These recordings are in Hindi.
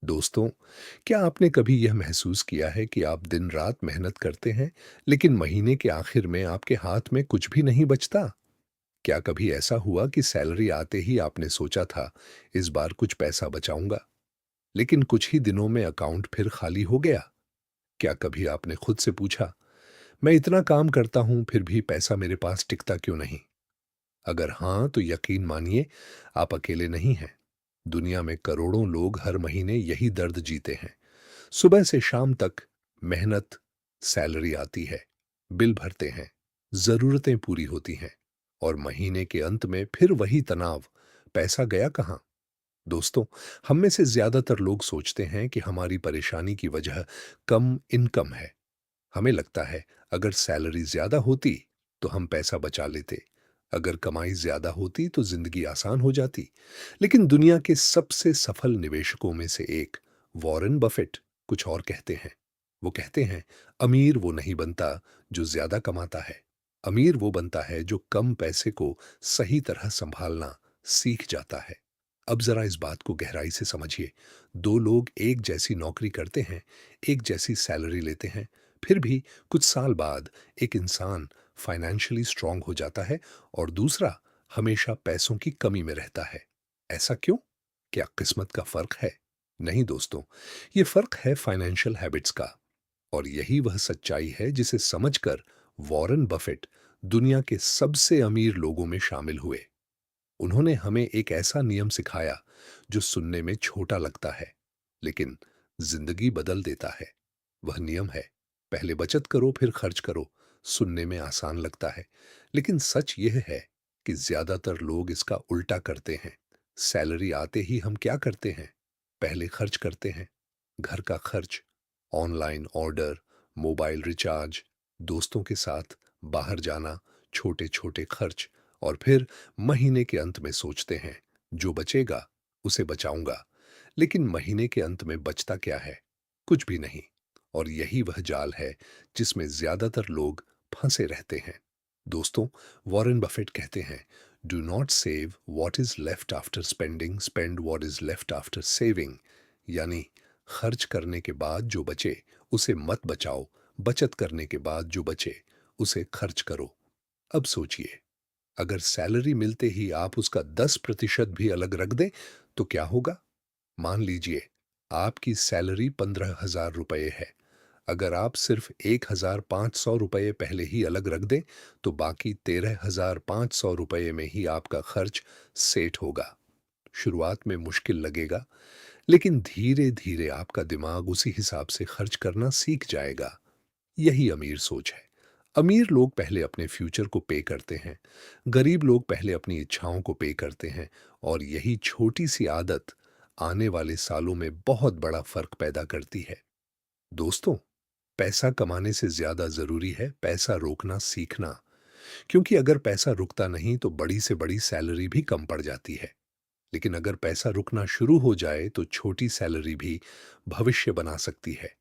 दोस्तों, क्या आपने कभी यह महसूस किया है कि आप दिन रात मेहनत करते हैं, लेकिन महीने के आखिर में आपके हाथ में कुछ भी नहीं बचता? क्या कभी ऐसा हुआ कि सैलरी आते ही आपने सोचा था, इस बार कुछ पैसा बचाऊंगा, लेकिन कुछ ही दिनों में अकाउंट फिर खाली हो गया? क्या कभी आपने खुद से पूछा, मैं इतना काम करता हूं, फिर भी पैसा मेरे पास टिकता क्यों नहीं? अगर हाँ, तो यकीन मानिए, आप अकेले नहीं हैं। दुनिया में करोड़ों लोग हर महीने यही दर्द जीते हैं। सुबह से शाम तक मेहनत, सैलरी आती है, बिल भरते हैं, जरूरतें पूरी होती हैं, और महीने के अंत में फिर वही तनाव, पैसा गया कहाँ? दोस्तों, हम में से ज्यादातर लोग सोचते हैं कि हमारी परेशानी की वजह कम इनकम है। हमें लगता है, अगर सैलरी ज्यादा होती तो हम पैसा बचा लेते, अगर कमाई ज्यादा होती तो जिंदगी आसान हो जाती। लेकिन दुनिया के सबसे सफल निवेशकों में से एक, वॉरेन बफेट, कुछ और कहते हैं। वो कहते हैं, अमीर वो नहीं बनता जो ज्यादा कमाता है, अमीर वो बनता है जो कम पैसे को सही तरह संभालना सीख जाता है। अब जरा इस बात को गहराई से समझिए। दो लोग एक जैसी नौकरी करते हैं, एक जैसी सैलरी लेते हैं, फिर भी कुछ साल बाद एक इंसान फाइनेंशियली स्ट्रांग हो जाता है और दूसरा हमेशा पैसों की कमी में रहता है। ऐसा क्यों? क्या किस्मत का फर्क है? नहीं दोस्तों, ये फर्क है फाइनेंशियल हैबिट्स का। और यही वह सच्चाई है जिसे समझकर वॉरेन बफेट दुनिया के सबसे अमीर लोगों में शामिल हुए। उन्होंने हमें एक ऐसा नियम सिखाया जो सुनने में छोटा लगता है, लेकिन जिंदगी बदल देता है। वह नियम है, पहले बचत करो फिर खर्च करो। सुनने में आसान लगता है, लेकिन सच यह है कि ज्यादातर लोग इसका उल्टा करते हैं। सैलरी आते ही हम क्या करते हैं? पहले खर्च करते हैं। घर का खर्च, ऑनलाइन ऑर्डर, मोबाइल रिचार्ज, दोस्तों के साथ बाहर जाना, छोटे छोटे खर्च। और फिर महीने के अंत में सोचते हैं, जो बचेगा उसे बचाऊंगा। लेकिन महीने के अंत में बचता क्या है? कुछ भी नहीं। और यही वह जाल है जिसमें ज्यादातर लोग फंसे रहते हैं। दोस्तों, वॉरेन बफेट कहते हैं, do not save what is left after spending, spend what is left after saving. यानी, खर्च करने के बाद जो बचे उसे मत बचाओ, बचत करने के बाद जो बचे उसे खर्च करो। अब सोचिए, अगर सैलरी मिलते ही आप उसका 10% भी अलग रख दें, तो क्या होगा? मान लीजिए, आपकी सैलरी 15,000 रुपये है। अगर आप सिर्फ 1,500 रुपये पहले ही अलग रख दें, तो बाकी 13,500 रुपये में ही आपका खर्च सेट होगा। शुरुआत में मुश्किल लगेगा, लेकिन धीरे धीरे आपका दिमाग उसी हिसाब से खर्च करना सीख जाएगा। यही अमीर सोच है। अमीर लोग पहले अपने फ्यूचर को पे करते हैं, गरीब लोग पहले अपनी इच्छाओं को पे करते हैं। और यही छोटी सी आदत आने वाले सालों में बहुत बड़ा फर्क पैदा करती है। दोस्तों, पैसा कमाने से ज्यादा जरूरी है पैसा रोकना सीखना। क्योंकि अगर पैसा रुकता नहीं तो बड़ी से बड़ी सैलरी भी कम पड़ जाती है। लेकिन अगर पैसा रुकना शुरू हो जाए तो छोटी सैलरी भी भविष्य बना सकती है।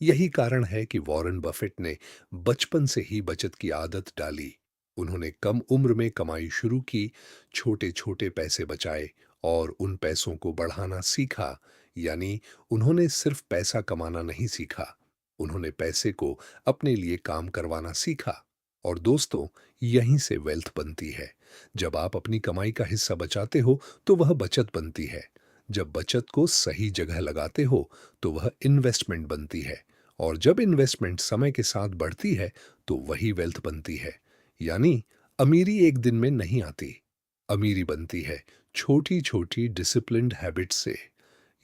यही कारण है कि वॉरेन बफेट ने बचपन से ही बचत की आदत डाली। उन्होंने कम उम्र में कमाई शुरू की, छोटे छोटे पैसे बचाए और उन पैसों को बढ़ाना सीखा। यानी, उन्होंने सिर्फ पैसा कमाना नहीं सीखा, उन्होंने पैसे को अपने लिए काम करवाना सीखा। और दोस्तों, यहीं से वेल्थ बनती है। जब आप अपनी कमाई का हिस्सा बचाते हो तो वह बचत बनती है। जब बचत को सही जगह लगाते हो तो वह इन्वेस्टमेंट बनती है। और जब इन्वेस्टमेंट समय के साथ बढ़ती है तो वही वेल्थ बनती है। यानी, अमीरी एक दिन में नहीं आती, अमीरी बनती है छोटी छोटी डिसिप्लिन्ड हैबिट से।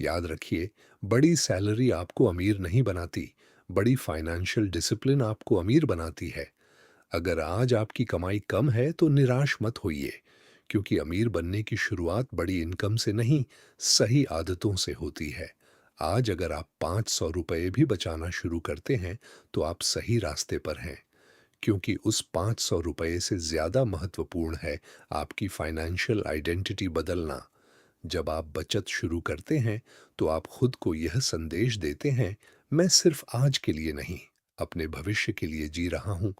याद रखिए, बड़ी सैलरी आपको अमीर नहीं बनाती, बड़ी फाइनेंशियल डिसिप्लिन आपको अमीर बनाती है। अगर आज आपकी कमाई कम है तो निराश मत होइए, क्योंकि अमीर बनने की शुरुआत बड़ी इनकम से नहीं, सही आदतों से होती है। आज अगर आप 500 रुपये भी बचाना शुरू करते हैं तो आप सही रास्ते पर हैं, क्योंकि उस 500 रुपये से ज्यादा महत्वपूर्ण है आपकी फाइनेंशियल आइडेंटिटी बदलना। जब आप बचत शुरू करते हैं तो आप खुद को यह संदेश देते हैं, मैं सिर्फ आज के लिए नहीं, अपने भविष्य के लिए जी रहा हूं।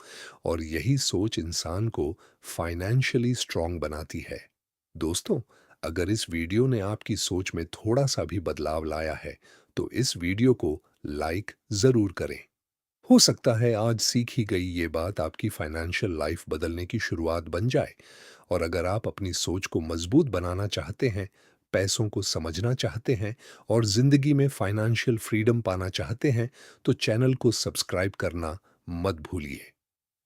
और यही सोच इंसान को फाइनेंशियली स्ट्रांग बनाती है। दोस्तों, अगर इस वीडियो ने आपकी सोच में थोड़ा-सा भी बदलाव लाया है, तो इस वीडियो को लाइक ज़रूर करें। हो सकता है आज सीखी गई ये बात आपकी फाइनेंशियल लाइफ बदलने की शुरुआत बन जाए। और अगर आप अपनी सोच को मजबूत बनाना चाहते हैं, पैसों को समझना चाहते हैं और जिंदगी में फाइनेंशियल फ्रीडम पाना चाहते हैं, तो चैनल को सब्सक्राइब करना मत भूलिए,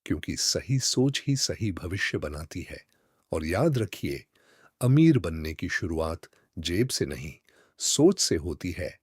क्योंकि सही सोच ही सही भविष्य बनाती है। और याद रखिए, अमीर बनने की शुरुआत जेब से नहीं, सोच से होती है।